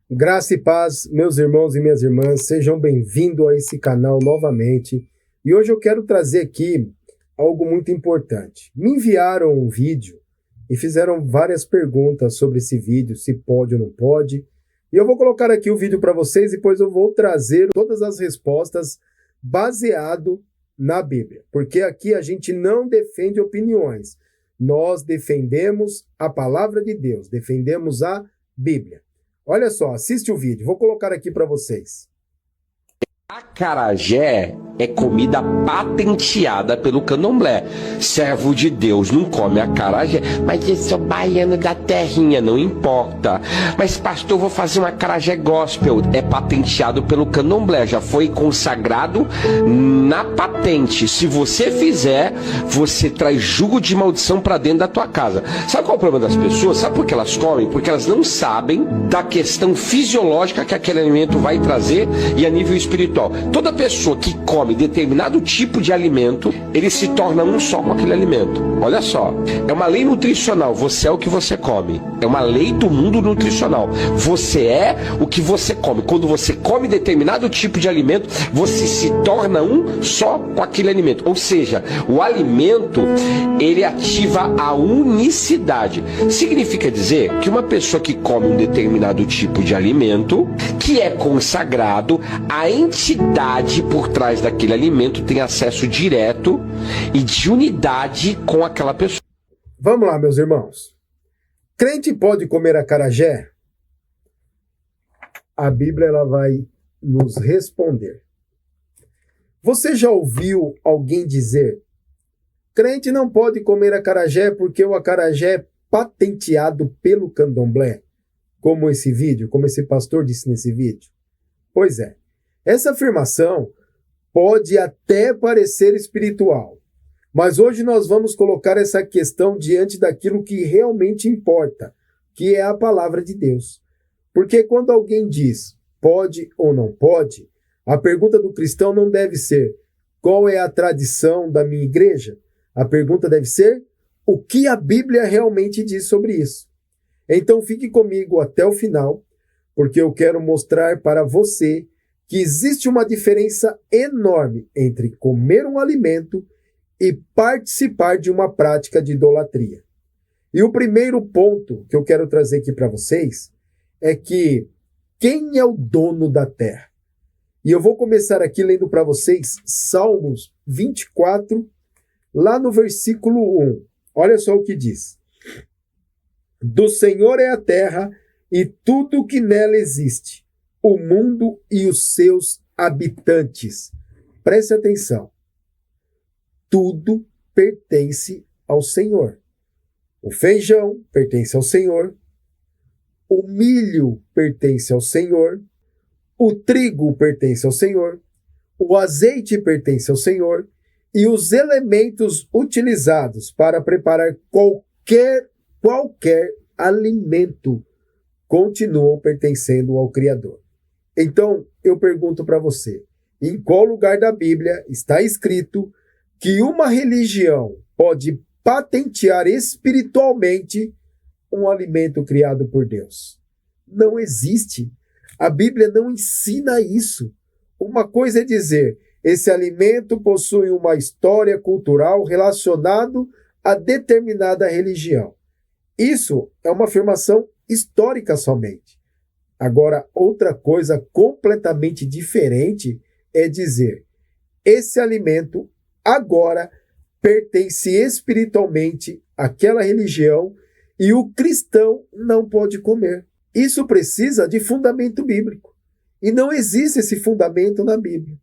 Graça e paz, meus irmãos e minhas irmãs, sejam bem-vindos a esse canal novamente. E hoje eu quero trazer aqui algo muito importante. Me enviaram um vídeo e fizeram várias perguntas sobre esse vídeo, se pode ou não pode. E eu vou colocar aqui o vídeo para vocês e depois eu vou trazer todas as respostas baseado na Bíblia. Porque aqui a gente não defende opiniões. Nós defendemos a palavra de Deus, defendemos a Bíblia. Olha só, assiste o vídeo, vou colocar aqui para vocês. Acarajé é comida patenteada pelo candomblé. Servo de Deus não come acarajé, mas eu sou baiano da terrinha, não importa. Mas pastor, vou fazer um acarajé gospel. É patenteado pelo candomblé, já foi consagrado na patente. Se você fizer, você traz jugo de maldição para dentro da tua casa. Sabe qual é o problema das pessoas? Sabe por que elas comem? Porque elas não sabem da questão fisiológica que aquele alimento vai trazer e a nível espiritual. Toda pessoa que come determinado tipo de alimento, ele se torna um só com aquele alimento. Olha só, é uma lei nutricional, você é o que você come. É uma lei do mundo nutricional. Você é o que você come. Quando você come determinado tipo de alimento, você se torna um só com aquele alimento. Ou seja, o alimento, ele ativa a unicidade. Significa dizer que uma pessoa que come um determinado tipo de alimento, que é consagrado, a entidade por trás daquele alimento tem acesso direto e de unidade com aquela pessoa. Vamos lá, meus irmãos. Crente pode comer acarajé? A Bíblia ela vai nos responder. Você já ouviu alguém dizer: crente não pode comer acarajé porque o acarajé é patenteado pelo candomblé? Como esse vídeo, como esse pastor disse nesse vídeo? Pois é. Essa afirmação pode até parecer espiritual, mas hoje nós vamos colocar essa questão diante daquilo que realmente importa, que é a palavra de Deus. Porque quando alguém diz pode ou não pode, a pergunta do cristão não deve ser qual é a tradição da minha igreja. A pergunta deve ser o que a Bíblia realmente diz sobre isso. Então fique comigo até o final, porque eu quero mostrar para você que existe uma diferença enorme entre comer um alimento e participar de uma prática de idolatria. E o primeiro ponto que eu quero trazer aqui para vocês é que quem é o dono da terra? E eu vou começar aqui lendo para vocês Salmos 24, lá no versículo 1. Olha só o que diz. Do Senhor é a terra e tudo que nela existe, o mundo e os seus habitantes. Preste atenção. Tudo pertence ao Senhor. O feijão pertence ao Senhor. O milho pertence ao Senhor. O trigo pertence ao Senhor. O azeite pertence ao Senhor. E os elementos utilizados para preparar qualquer alimento continuam pertencendo ao Criador. Então, eu pergunto para você, em qual lugar da Bíblia está escrito que uma religião pode patentear espiritualmente um alimento criado por Deus? Não existe. A Bíblia não ensina isso. Uma coisa é dizer, esse alimento possui uma história cultural relacionada a determinada religião. Isso é uma afirmação histórica somente. Agora, outra coisa completamente diferente é dizer: esse alimento agora pertence espiritualmente àquela religião e o cristão não pode comer. Isso precisa de fundamento bíblico. E não existe esse fundamento na Bíblia.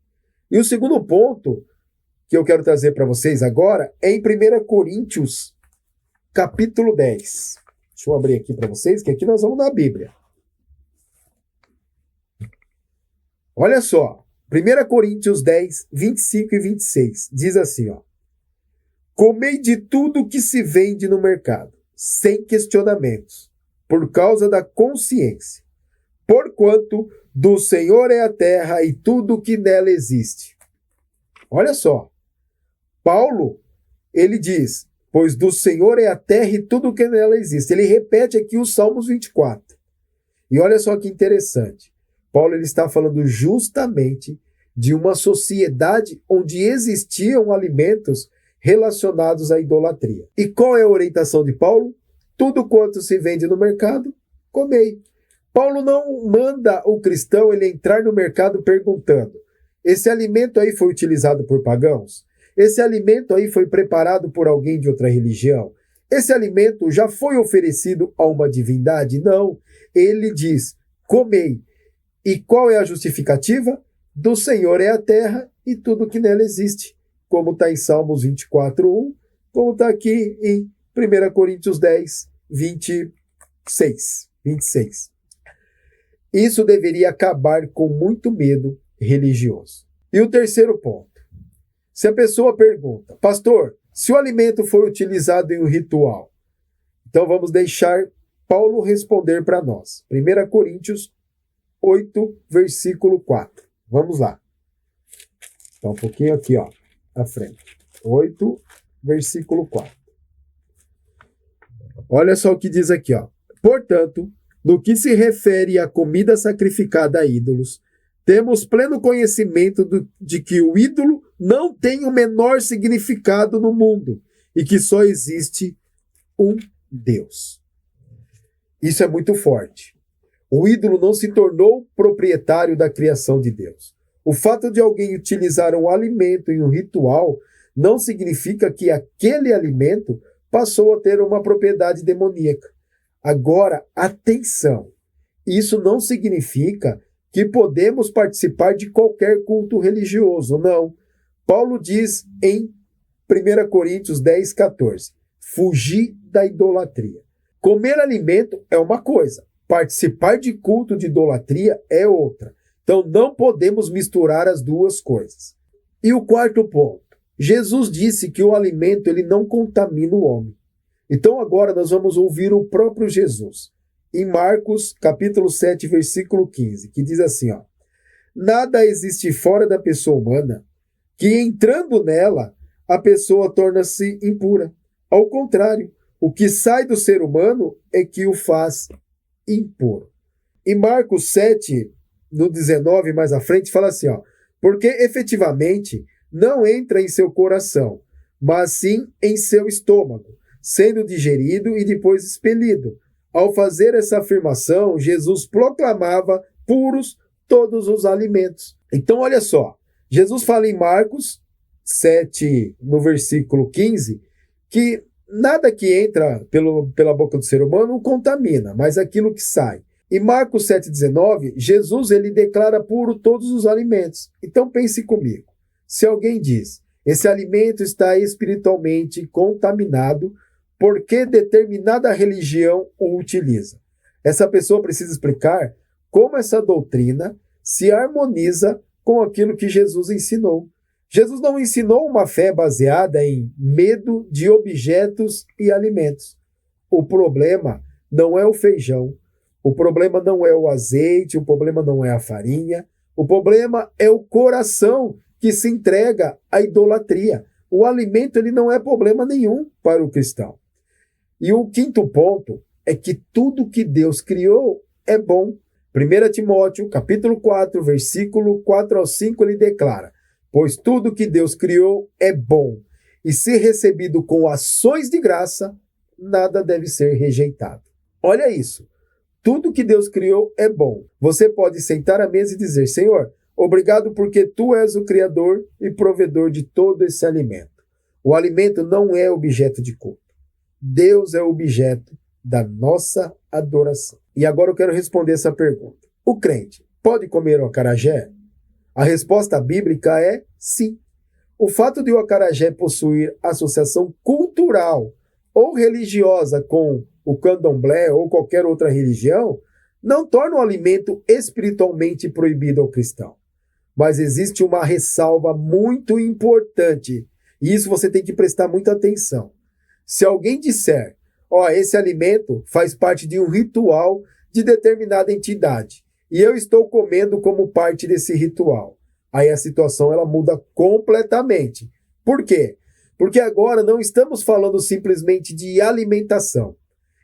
E o segundo ponto que eu quero trazer para vocês agora é em 1 Coríntios, capítulo 10. Deixa eu abrir aqui para vocês, que aqui nós vamos na Bíblia. Olha só, 1 Coríntios 10, 25 e 26, diz assim, ó. Comei de tudo que se vende no mercado, sem questionamentos, por causa da consciência. Porquanto do Senhor é a terra e tudo que nela existe. Olha só, Paulo, ele diz, pois do Senhor é a terra e tudo que nela existe. Ele repete aqui os Salmos 24. E olha só que interessante. Paulo ele está falando justamente de uma sociedade onde existiam alimentos relacionados à idolatria. E qual é a orientação de Paulo? Tudo quanto se vende no mercado, comei. Paulo não manda o cristão ele entrar no mercado perguntando: esse alimento aí foi utilizado por pagãos? Esse alimento aí foi preparado por alguém de outra religião? Esse alimento já foi oferecido a uma divindade? Não. Ele diz: comei. E qual é a justificativa? Do Senhor é a terra e tudo que nela existe. Como está em Salmos 24:1, como está aqui em 1 Coríntios 10, 26. Isso deveria acabar com muito medo religioso. E o terceiro ponto. Se a pessoa pergunta: pastor, se o alimento foi utilizado em um ritual, então vamos deixar Paulo responder para nós. 1 Coríntios 8, versículo 4. Vamos lá. Está um pouquinho aqui, ó, à frente. 8, versículo 4. Olha só o que diz aqui, ó. Portanto, no que se refere à comida sacrificada a ídolos, temos pleno conhecimento de que o ídolo não tem o menor significado no mundo e que só existe um Deus. Isso é muito forte. O ídolo não se tornou proprietário da criação de Deus. O fato de alguém utilizar um alimento em um ritual não significa que aquele alimento passou a ter uma propriedade demoníaca. Agora, atenção! Isso não significa que podemos participar de qualquer culto religioso, não. Paulo diz em 1 Coríntios 10, 14, fugir da idolatria. Comer alimento é uma coisa, participar de culto de idolatria é outra. Então não podemos misturar as duas coisas. E o quarto ponto, Jesus disse que o alimento ele não contamina o homem. Então agora nós vamos ouvir o próprio Jesus. Em Marcos, capítulo 7, versículo 15, que diz assim, ó: nada existe fora da pessoa humana que, entrando nela, a pessoa torna-se impura. Ao contrário, o que sai do ser humano é que o faz impuro. Em Marcos 7, no 19, mais à frente, fala assim, ó: porque efetivamente não entra em seu coração, mas sim em seu estômago, sendo digerido e depois expelido. Ao fazer essa afirmação, Jesus proclamava puros todos os alimentos. Então, olha só, Jesus fala em Marcos 7, no versículo 15, que nada que entra pela boca do ser humano contamina, mas aquilo que sai. Em Marcos 7,19, Jesus ele declara puro todos os alimentos. Então, pense comigo. Se alguém diz, esse alimento está espiritualmente contaminado, por que determinada religião o utiliza? Essa pessoa precisa explicar como essa doutrina se harmoniza com aquilo que Jesus ensinou. Jesus não ensinou uma fé baseada em medo de objetos e alimentos. O problema não é o feijão, o problema não é o azeite, o problema não é a farinha, o problema é o coração que se entrega à idolatria. O alimento ele não é problema nenhum para o cristão. E o quinto ponto é que tudo que Deus criou é bom. 1 Timóteo, capítulo 4, versículo 4 ao 5, ele declara: pois tudo que Deus criou é bom, e se recebido com ações de graça, nada deve ser rejeitado. Olha isso. Tudo que Deus criou é bom. Você pode sentar à mesa e dizer: Senhor, obrigado porque Tu és o Criador e provedor de todo esse alimento. O alimento não é objeto de culto. Deus é o objeto da nossa adoração. E agora eu quero responder essa pergunta. O crente pode comer o acarajé? A resposta bíblica é sim. O fato de o acarajé possuir associação cultural ou religiosa com o candomblé ou qualquer outra religião não torna o alimento espiritualmente proibido ao cristão. Mas existe uma ressalva muito importante, e isso você tem que prestar muita atenção. Se alguém disser, esse alimento faz parte de um ritual de determinada entidade, e eu estou comendo como parte desse ritual, aí a situação ela muda completamente. Por quê? Porque agora não estamos falando simplesmente de alimentação.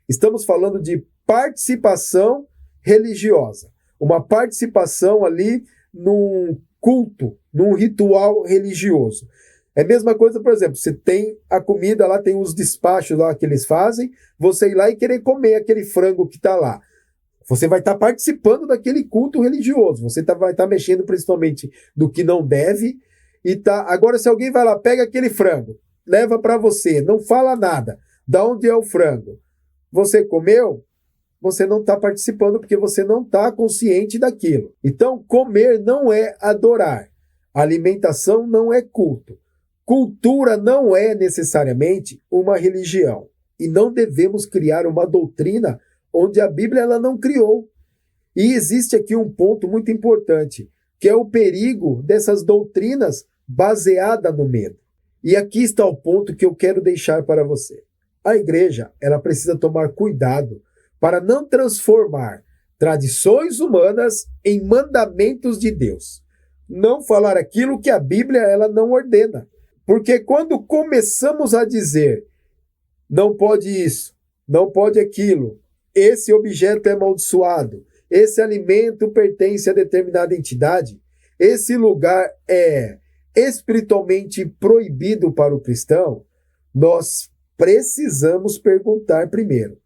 Estamos falando de participação religiosa, uma participação ali num culto, num ritual religioso. É a mesma coisa, por exemplo, você tem a comida lá, tem os despachos lá que eles fazem, você ir lá e querer comer aquele frango que está lá. Você vai estar participando daquele culto religioso, você vai estar mexendo principalmente no que não deve. Agora, se alguém vai lá, pega aquele frango, leva para você, não fala nada, da onde é o frango? Você comeu? Você não está participando porque você não está consciente daquilo. Então, comer não é adorar. Alimentação não é culto. Cultura não é necessariamente uma religião. E não devemos criar uma doutrina onde a Bíblia ela não criou. E existe aqui um ponto muito importante, que é o perigo dessas doutrinas baseadas no medo. E aqui está o ponto que eu quero deixar para você. A igreja ela precisa tomar cuidado para não transformar tradições humanas em mandamentos de Deus. Não falar aquilo que a Bíblia ela não ordena. Porque quando começamos a dizer não pode isso, não pode aquilo, esse objeto é amaldiçoado, esse alimento pertence a determinada entidade, esse lugar é espiritualmente proibido para o cristão, nós precisamos perguntar primeiro,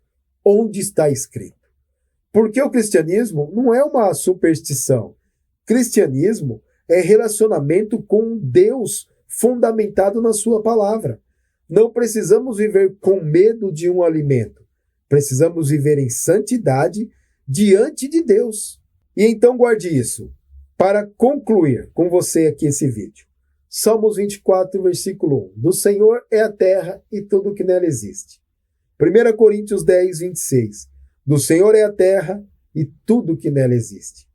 onde está escrito? Porque o cristianismo não é uma superstição. Cristianismo é relacionamento com Deus fundamentado na sua palavra. Não precisamos viver com medo de um alimento. Precisamos viver em santidade diante de Deus. E então guarde isso. Para concluir com você aqui esse vídeo. Salmos 24, versículo 1. Do Senhor é a terra e tudo o que nela existe. 1 Coríntios 10, 26. Do Senhor é a terra e tudo o que nela existe.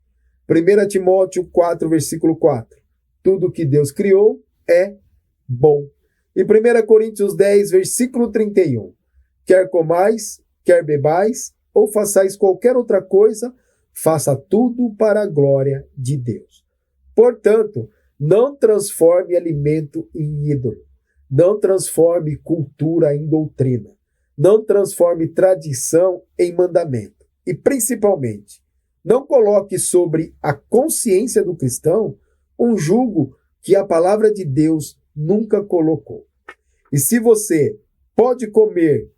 1 Timóteo 4, versículo 4. Tudo que Deus criou é bom. E 1 Coríntios 10, versículo 31. Quer comais, quer bebais, ou façais qualquer outra coisa, faça tudo para a glória de Deus. Portanto, não transforme alimento em ídolo. Não transforme cultura em doutrina. Não transforme tradição em mandamento. E, principalmente, não coloque sobre a consciência do cristão um jugo que a palavra de Deus nunca colocou. E se você pode comer,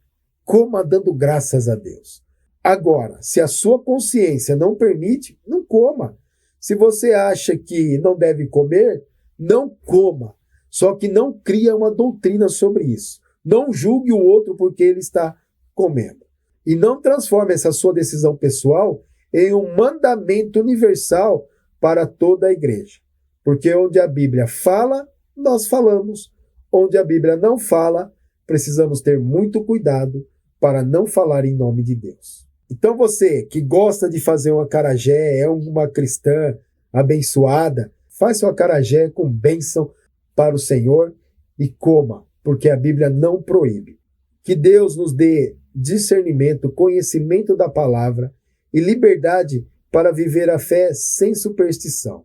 coma dando graças a Deus. Agora, se a sua consciência não permite, não coma. Se você acha que não deve comer, não coma. Só que não cria uma doutrina sobre isso. Não julgue o outro porque ele está comendo. E não transforme essa sua decisão pessoal em um mandamento universal para toda a igreja. Porque onde a Bíblia fala, nós falamos. Onde a Bíblia não fala, precisamos ter muito cuidado para não falar em nome de Deus. Então você que gosta de fazer um acarajé, é uma cristã abençoada, faz seu acarajé com bênção para o Senhor e coma, porque a Bíblia não proíbe. Que Deus nos dê discernimento, conhecimento da palavra e liberdade para viver a fé sem superstição.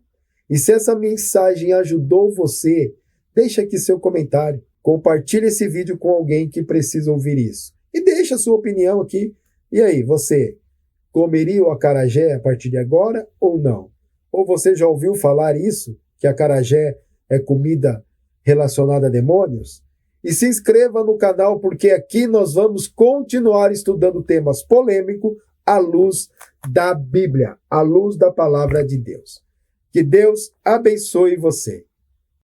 E se essa mensagem ajudou você, deixa aqui seu comentário, compartilhe esse vídeo com alguém que precisa ouvir isso. E deixa a sua opinião aqui. E aí, você comeria o acarajé a partir de agora ou não? Ou você já ouviu falar isso, que acarajé é comida relacionada a demônios? E se inscreva no canal, porque aqui nós vamos continuar estudando temas polêmicos à luz da Bíblia, à luz da palavra de Deus. Que Deus abençoe você.